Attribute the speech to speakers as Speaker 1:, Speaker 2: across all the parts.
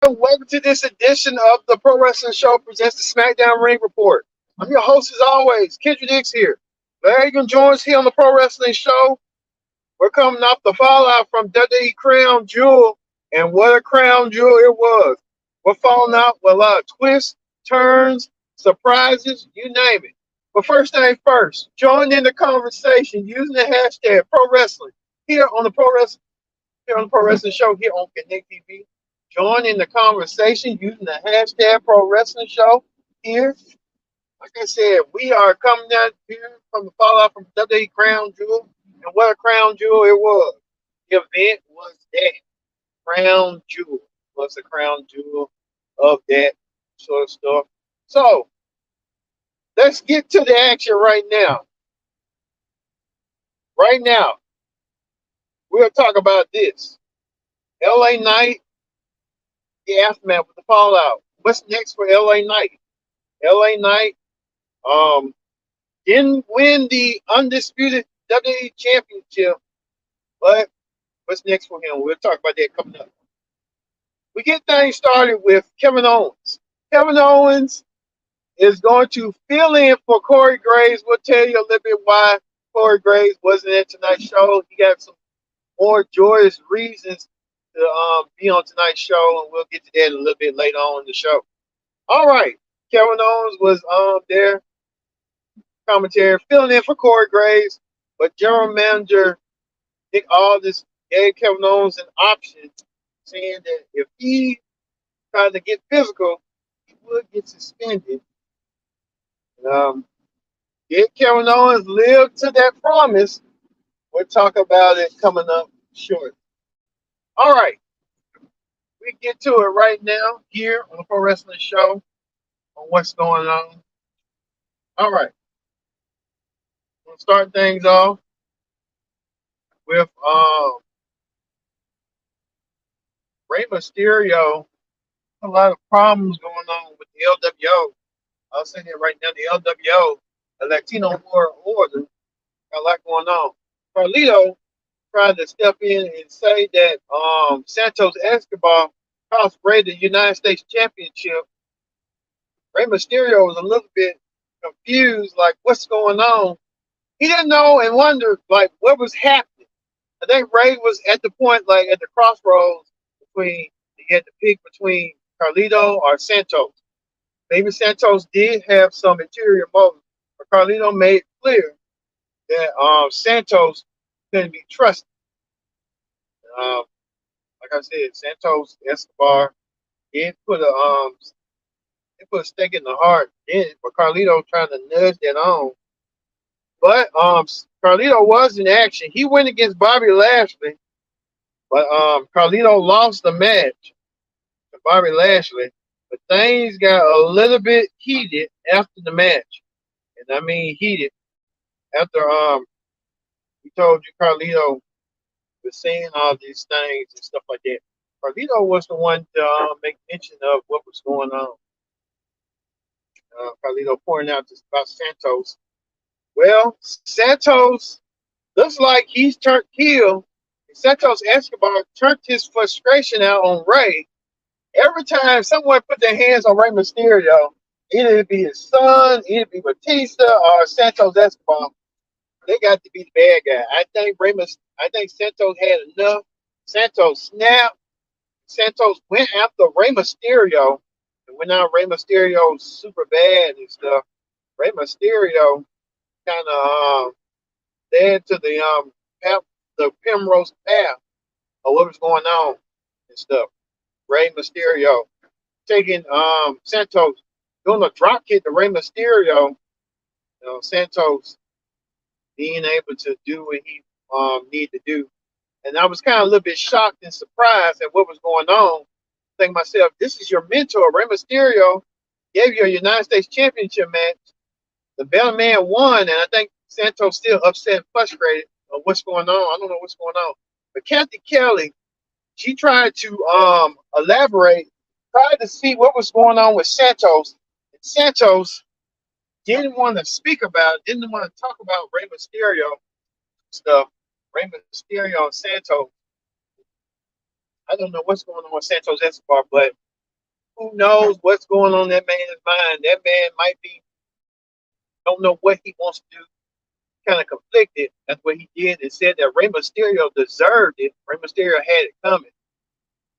Speaker 1: Welcome to this edition of the Pro Wrestling Show presents the SmackDown Ring Report. I'm your host as always, Kendra Dix here. Glad you can join us here on the Pro Wrestling Show. We're coming off the fallout from WWE Crown Jewel, and what a crown jewel it was. We're falling out with a lot of twists, turns, surprises, you name it. But first thing first, join in the conversation using the hashtag Pro Wrestling here on the Pro Wrestling Show here on Connect TV. Join in the conversation using the hashtag Pro Wrestling Show here. Like I said, we are coming down here from the fallout from WWE Crown Jewel, and what a crown jewel it was. The event was that crown jewel. Was the crown jewel of that sort of stuff. So let's get to the action right now. Right now, we'll talk about this. LA Knight, the aftermath with the fallout. What's next for LA Knight? LA Knight didn't win the undisputed WWE Championship, but what's next for him? We'll talk about that coming up. We get things started with Kevin Owens. Kevin Owens is going to fill in for Corey Graves. We'll tell you a little bit why Corey Graves wasn't at tonight's show. He got some more joyous reasons to be on tonight's show, and we'll get to that a little bit later on in the show. All right, Kevin Owens was there, commentary, filling in for Corey Graves, but general manager Nick Aldis gave Kevin Owens an option, saying that if he tried to get physical, he would get suspended. Did Kevin Owens live to that promise? We'll talk about it coming up shortly. All right, we get to it right now here on the Pro Wrestling Show on what's going on. All right, we'll start things off with Rey Mysterio. A lot of problems going on with the LWO. I'll say that right now, the LWO, the Latino World Order, got a lot going on. Carlito tried to step in and say that Santos Escobar cost Rey the United States Championship. Rey Mysterio was a little bit confused, like, what's going on? He didn't know and wondered, like, what was happening. I think Rey was at the point, like, at the crossroads between, he had to pick between Carlito or Santos. Maybe Santos did have some interior motives, but Carlito made clear that Santos couldn't be trusted. Like I said, Santos Escobar did put a stake in the heart in it, but Carlito trying to nudge that on. But Carlito was in action. He went against Bobby Lashley, but Carlito lost the match to Bobby Lashley. But things got a little bit heated after the match. And I mean heated. After we told you Carlito was saying all these things and stuff like that. Carlito was the one to make mention of what was going on. Carlito pointing out this about Santos. Well, Santos looks like he's turned heel. Santos Escobar turned his frustration out on Rey. Every time someone put their hands on Rey Mysterio, either it be his son, either it be Batista or Santos Escobar, they got to be the bad guy. I think Santos had enough. Santos snapped. Santos went after Rey Mysterio. And when now Rey Mysterio's super bad and stuff, Rey Mysterio kind of led to the Primrose path of what was going on and stuff. Rey Mysterio taking Santos, doing a drop kick to Rey Mysterio. Santos being able to do what he needed to do. And I was kind of a little bit shocked and surprised at what was going on. Thinking myself, this is your mentor, Rey Mysterio, gave you a United States Championship match. The Bella Man won, and I think Santos still upset and frustrated of what's going on. I don't know what's going on. But Kathy Kelly, she tried to elaborate, tried to see what was going on with Santos. And Santos didn't want to speak about it, didn't want to talk about Rey Mysterio stuff. Rey Mysterio and Santos. I don't know what's going on with Santos Escobar, but Who knows what's going on in that man's mind? That man might be don't know what he wants to do. Kind of conflicted. That's what he did and said that Rey Mysterio deserved it. Rey Mysterio had it coming.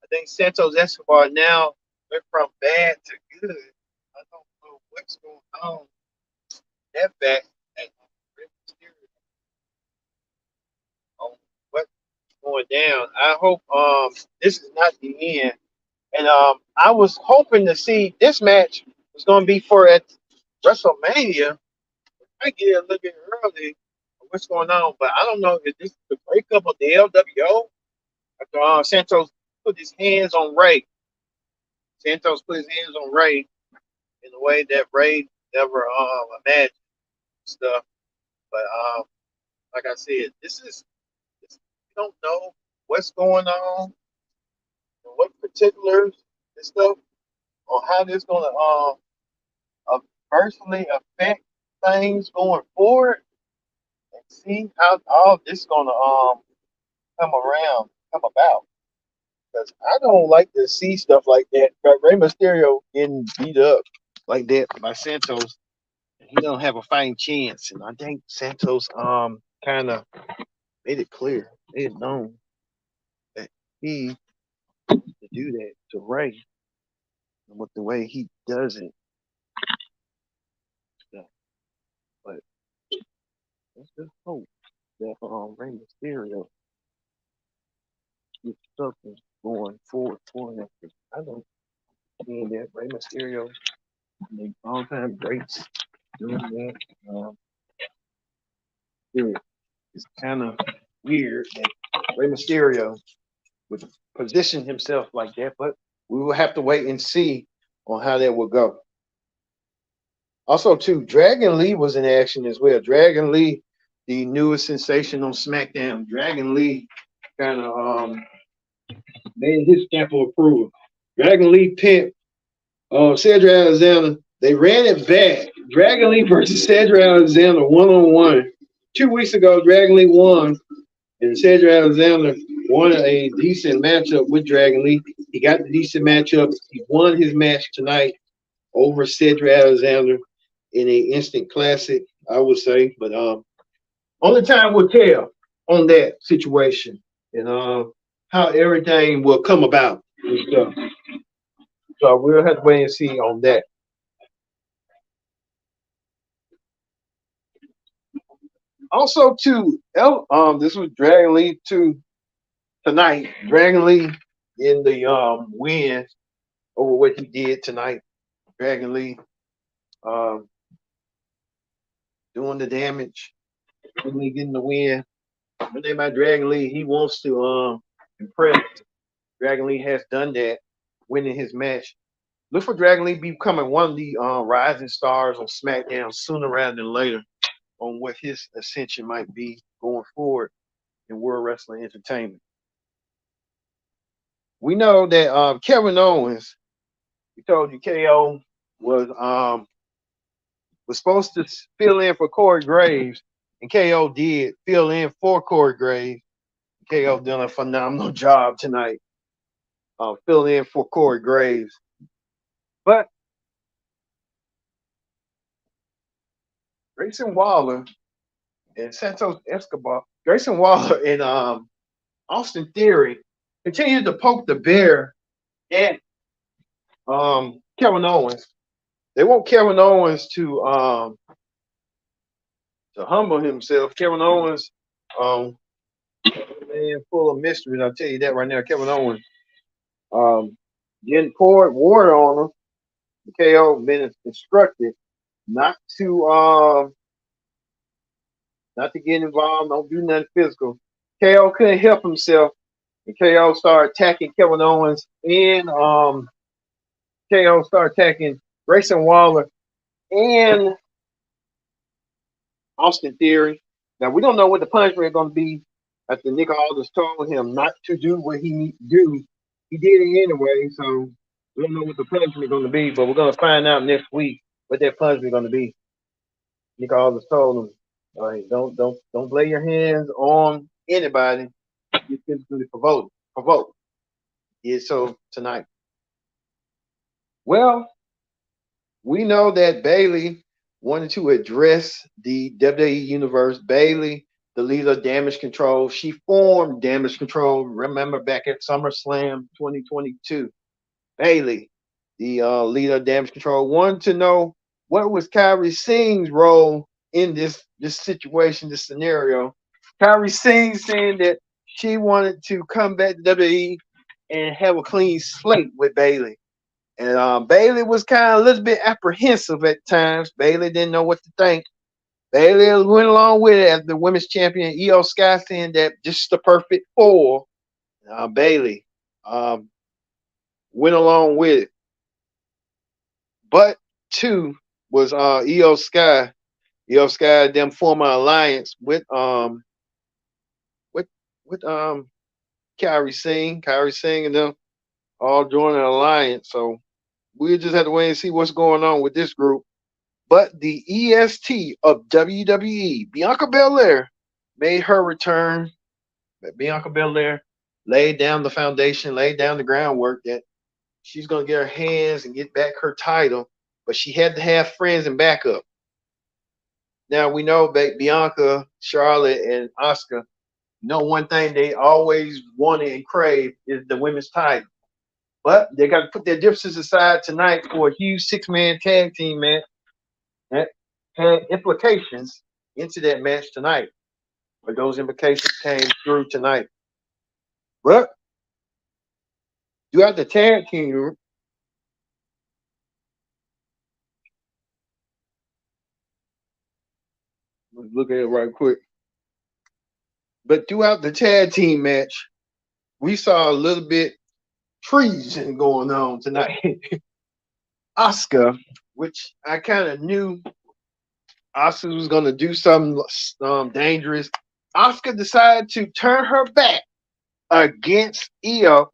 Speaker 1: I think Santos Escobar now went from bad to good. I don't know what's going on. That fact that Rey Mysterio on what's going down. I hope this is not the end. And I was hoping to see this match was going to be for at WrestleMania. I get it a little bit early. What's going on? But I don't know if this is the breakup of the LWO after Santos put his hands on Ray. Santos put his hands on Ray in a way that Ray never imagined stuff. But like I said, we don't know what's going on, and what particulars and stuff, or how this going to personally affect things going forward, and see how all this going to come about. Because I don't like to see stuff like that. But Rey Mysterio getting beat up like that by Santos, he don't have a fighting chance. And I think Santos kind of made it clear, made it known that he to do that to Ray, and with the way he does it. Yeah. But let's just hope that Rey Mysterio gets something going forward for him. I don't mean that Rey Mysterio make all time greats doing that. It's kind of weird that Rey Mysterio would position himself like that, but we will have to wait and see on how that will go. Also, too, Dragon Lee was in action as well. Dragon Lee, the newest sensation on SmackDown. Dragon Lee kind of made his stamp of approval. Dragon Lee pinned Cedric Alexander. They ran it back. Dragon Lee versus Cedric Alexander 1-on-1. 2 weeks ago, Dragon Lee won, and Cedric Alexander won a decent matchup with Dragon Lee. He got the decent matchup. He won his match tonight over Cedric Alexander in an instant classic, I would say. But only time will tell on that situation and how everything will come about and stuff. So we'll have to wait and see on that. Also, too, this was Dragon Lee tonight. Dragon Lee in the win over what he did tonight. Dragon Lee doing the damage. Dragon Lee getting the win. But then by Dragon Lee, he wants to impress. Dragon Lee has done that, winning his match. Look for Dragon Lee becoming one of the rising stars on SmackDown sooner rather than later on what his ascension might be going forward in World Wrestling Entertainment. We know that Kevin Owens, we told you KO was supposed to fill in for Corey Graves, and KO did fill in for Corey Graves. KO done a phenomenal job tonight, filling in for Corey Graves. But Grayson Waller and Santos Escobar, Grayson Waller and Austin Theory continue to poke the bear at Kevin Owens. They want Kevin Owens to humble himself. Kevin Owens, man, full of mysteries. I'll tell you that right now. Kevin Owens, getting poured water on him. KO been instructed not to get involved. Don't do nothing physical. KO couldn't help himself, and KO started attacking Kevin Owens, and KO started attacking Grayson Waller and Austin Theory. Now we don't know what the punishment is going to be after Nick Aldis told him not to do what he needs to do. He did it anyway, so we don't know what the punishment is going to be, but we're going to find out next week what that punishment is going to be. Nick Aldis told him, all right, don't lay your hands on anybody. Get physically provoked. Yeah, so tonight. Well, we know that Bailey wanted to address the WWE Universe. Bailey, the leader of Damage Control, she formed Damage Control. Remember back at SummerSlam 2022, Bailey, the leader of Damage Control, wanted to know what was Kyrie Singh's role in this situation, this scenario. Kyrie Singh saying that she wanted to come back to WWE and have a clean slate with Bailey. And Bailey was kind of a little bit apprehensive at times. Bailey didn't know what to think. Bailey went along with it as the women's champion. Io Sky saying that just the perfect four. Bailey went along with it. But two was Io Sky. Io Sky them form an alliance with Kyrie Singh. Kyrie Singh and them all join an alliance. So we'll just have to wait and see what's going on with this group. But the EST of WWE, Bianca Belair, made her return. Bianca Belair laid down the foundation, laid down the groundwork that she's going to get her hands and get back her title. But she had to have friends and backup. Now we know that Bianca, Charlotte, and Asuka, one thing they always wanted and crave is the women's title. But they got to put their differences aside tonight for a huge six-man tag team match that had implications into that match tonight. But those implications came through tonight. But throughout the tag team, let's look at it right quick. But throughout the tag team match, we saw a little bit treason going on tonight. Asuka, which I kind of knew Asuka was going to do something dangerous. Asuka decided to turn her back against Io,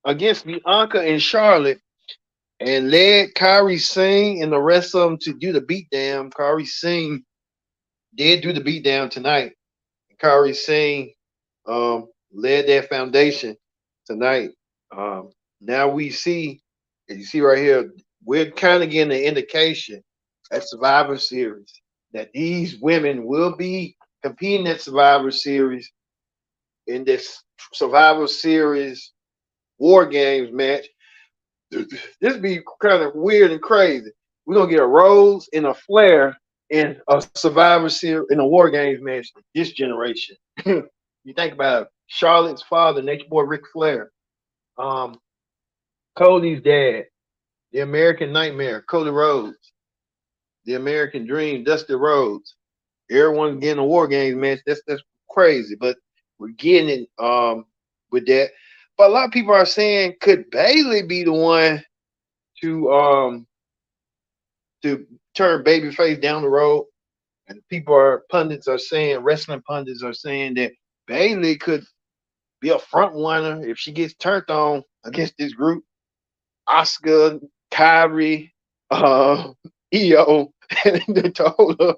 Speaker 1: against Bianca and Charlotte, and led Kyrie Singh and the rest of them to do the beatdown. Kyrie Singh did do the beatdown tonight. Kyrie Singh led that foundation tonight. Now we see, as you see right here, we're kind of getting an indication at Survivor Series that these women will be competing at Survivor Series in this Survivor Series War Games match. This be kind of weird and crazy. We're gonna get a Rose and a Flair in a Survivor Series in a War Games match this generation. You think about it, Charlotte's father, Nature Boy Ric Flair, Cody's dad, the American Nightmare, Cody Rhodes, the American Dream, Dusty Rhodes. Everyone's getting a War Games match. That's crazy, but we're getting it with that. But a lot of people are saying, could Bailey be the one to turn babyface down the road? And pundits are saying, wrestling pundits are saying that Bailey could be a front runner if she gets turned on against this group. Asuka, Kyrie, Io, and they told her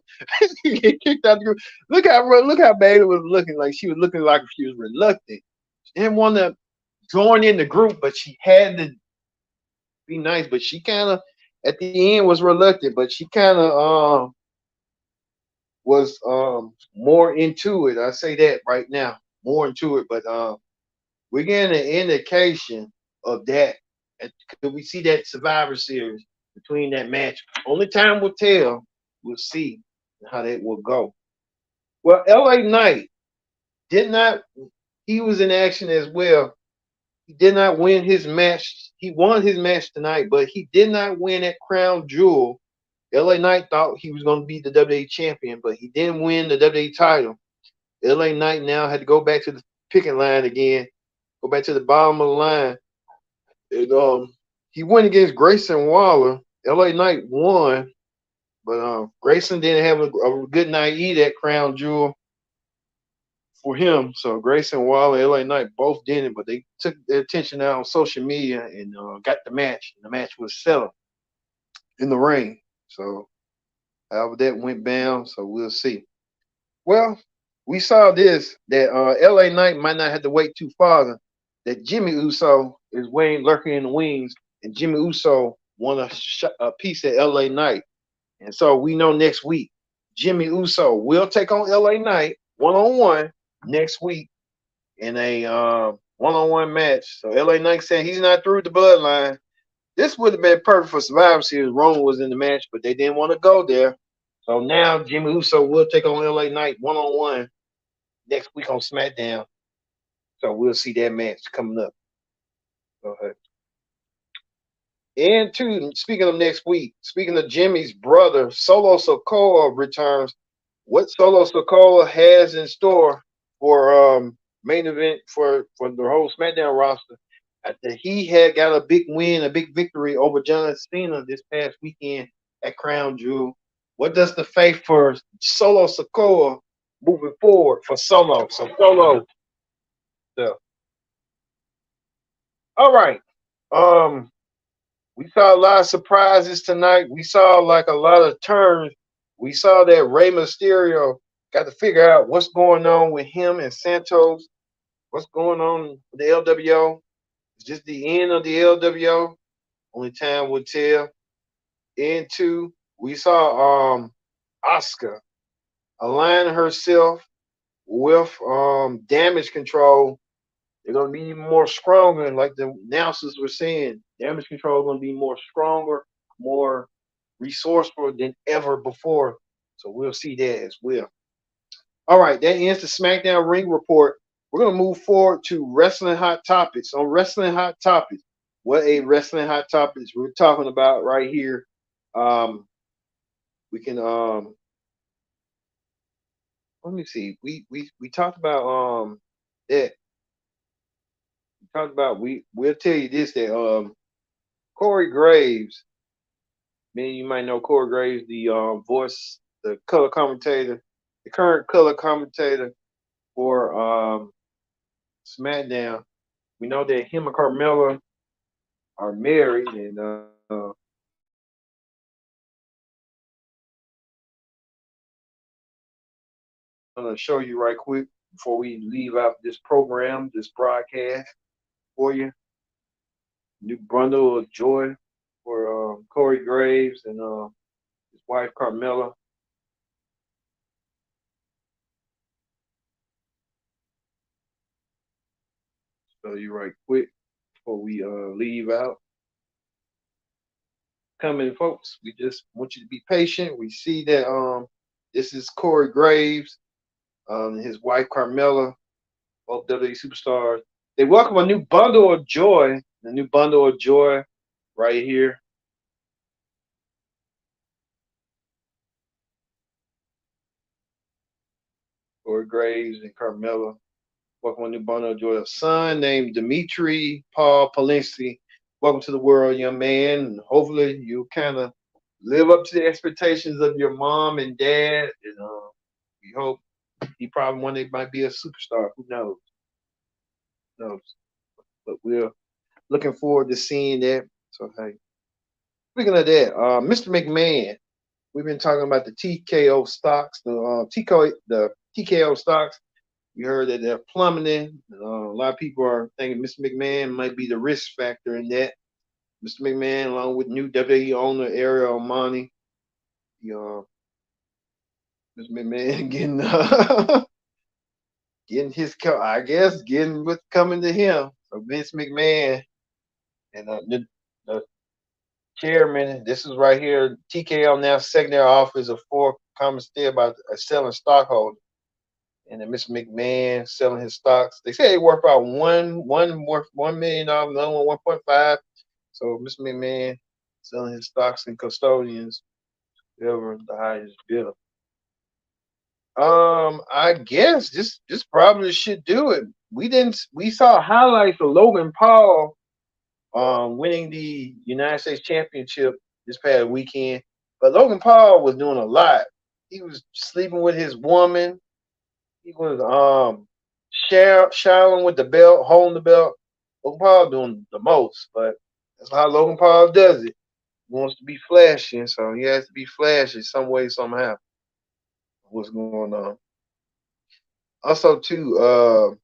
Speaker 1: get kicked out of the group. Look how Bailey was looking. Like she was looking like she was reluctant. She didn't want to join in the group, but she had to be nice. But she kind of at the end was reluctant, but she kind of was more into it. I say that right now, more into it. But we're getting an indication of that. Could we see that Survivor Series between that match? Only time will tell. We'll see how that will go. Well, LA Knight did not. He was in action as well. He did not win his match. He won his match tonight, but he did not win that crown jewel. LA Knight thought he was going to be the WWE champion, but he didn't win the WWE title. LA Knight now had to go back to the picking line again, go back to the bottom of the line. And he went against Grayson Waller. LA Knight won, but Grayson didn't have a good night either, that crown jewel for him. So Grayson Waller, LA Knight both didn't, but they took their attention out on social media and got the match. And the match was settled in the ring. So however that went down, so we'll see. Well, we saw this, that LA Knight might not have to wait too far, that Jimmy Uso is lurking in the wings, and Jimmy Uso want a piece of LA Knight. And so we know next week, Jimmy Uso will take on LA Knight one-on-one next week in a one-on-one match. So LA Knight said he's not through with the bloodline. This would have been perfect for Survivor Series. Roman was in the match, but they didn't want to go there. So now Jimmy Uso will take on LA Knight one-on-one next week on SmackDown. So we'll see that match coming up. Go ahead. And two, speaking of next week, speaking of Jimmy's brother, Solo Sikoa returns. What Solo Sikoa has in store for main event for the whole SmackDown roster after he had got a big win, a big victory over John Cena this past weekend at Crown Jewel. What does the fate for Solo Sikoa moving forward for Solo? So Solo. So, all right. We saw a lot of surprises tonight. We saw like a lot of turns. We saw that Rey Mysterio got to figure out what's going on with him and Santos. What's going on with the LWO? It's just the end of the LWO. Only time will tell. And two, we saw Asuka align herself with Damage Control. They're gonna be even more stronger, and like the announcers were saying, Damage Control is gonna be more stronger, more resourceful than ever before. So we'll see that as well. All right, that ends the SmackDown Ring Report. We're gonna move forward to Wrestling Hot Topics. On Wrestling Hot Topics, what a Wrestling Hot Topics we're talking about right here. We can let me see. We talked about that. We talked about we'll tell you this that Corey Graves. Many of you might know Corey Graves, the voice, the color commentator, the current color commentator for SmackDown. We know that him and Carmella are married, and I'm gonna show you right quick before we leave out this program, this broadcast for you. New bundle of joy for Corey Graves and his wife Carmella. Show you right quick before we leave out. Coming, folks. We just want you to be patient. We see that this is Corey Graves, his wife Carmella, both WWE superstars. They welcome a new bundle of joy. The new bundle of joy right here. Corey Graves and Carmella. Welcome a new bundle of joy. A son named Dimitri Paul Polinsky. Welcome to the world, young man. And hopefully you kind of live up to the expectations of your mom and dad. And we hope he probably one day might be a superstar. Who knows? Who knows? But we're looking forward to seeing that. So hey, speaking of that, Mr. McMahon, we've been talking about the TKO stocks, the TKO stocks. We heard that they're plummeting. A lot of people are thinking Mr. McMahon might be the risk factor in that. Mr. McMahon, along with new WWE owner Ariel Almani, Mr. McMahon getting his, I guess, getting what's coming to him. So Vince McMahon and the chairman, this is right here. TKO now secondary offers of four common stock by selling stockholders. And then Mr. McMahon selling his stocks. They say they worth about one worth $1 million, another one 1.5. So Mr. McMahon selling his stocks and custodians, whoever the highest bidder. I guess this probably should do it. We saw highlights of Logan Paul winning the United States Championship this past weekend. But Logan Paul was doing a lot. He was sleeping with his woman. He was showering with the belt, holding the belt. Logan Paul doing the most, but that's how Logan Paul does it. He wants to be flashy, so he has to be flashy some way, somehow. What's going on? Also, too,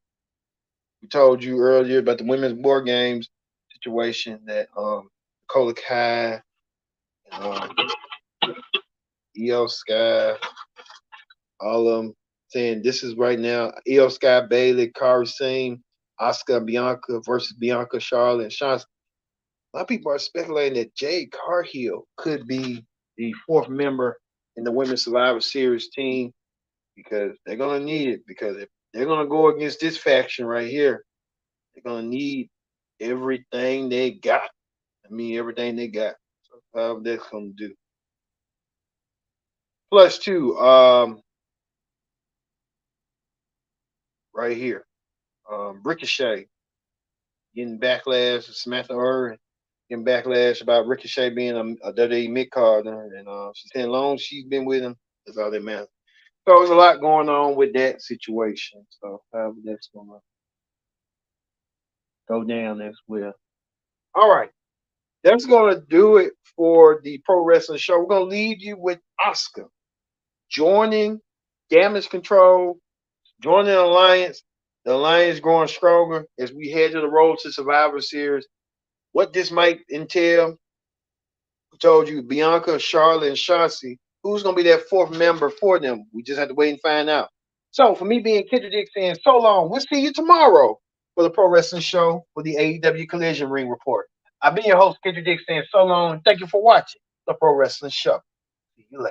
Speaker 1: we told you earlier about the women's board games situation that Cola Kai Um, Io Sky, all of them saying this is right now. Io Sky, Bailey, Kari Singh, Asuka, Bianca versus Bianca, Charlotte, and Sean. A lot of people are speculating that Jade Cargill could be the fourth member in the Women's Survivor Series team because they're gonna need it. Because if they're gonna go against this faction right here, they're gonna need everything they got. I mean, everything they got. So how that's gonna do. Plus two, right here, Ricochet getting backlash, Samantha Irvin getting backlash about Ricochet being a WWE mid carder, and she's saying long as she's been with him, that's all that matters. So there's a lot going on with that situation. So that's gonna go down as well. All right, that's gonna do it for the pro wrestling show. We're gonna leave you with Asuka joining Damage Control, joining the Alliance. The Alliance growing stronger as we head to the road to Survivor Series. What this might entail, I told you, Bianca, Charlotte, and Shotzi. Who's going to be that fourth member for them? We just have to wait and find out. So, for me being Kendra Dick saying so long, we'll see you tomorrow for the Pro Wrestling Show for the AEW Collision Ring Report. I've been your host, Kendra Dick saying so long. Thank you for watching the Pro Wrestling Show. See you later.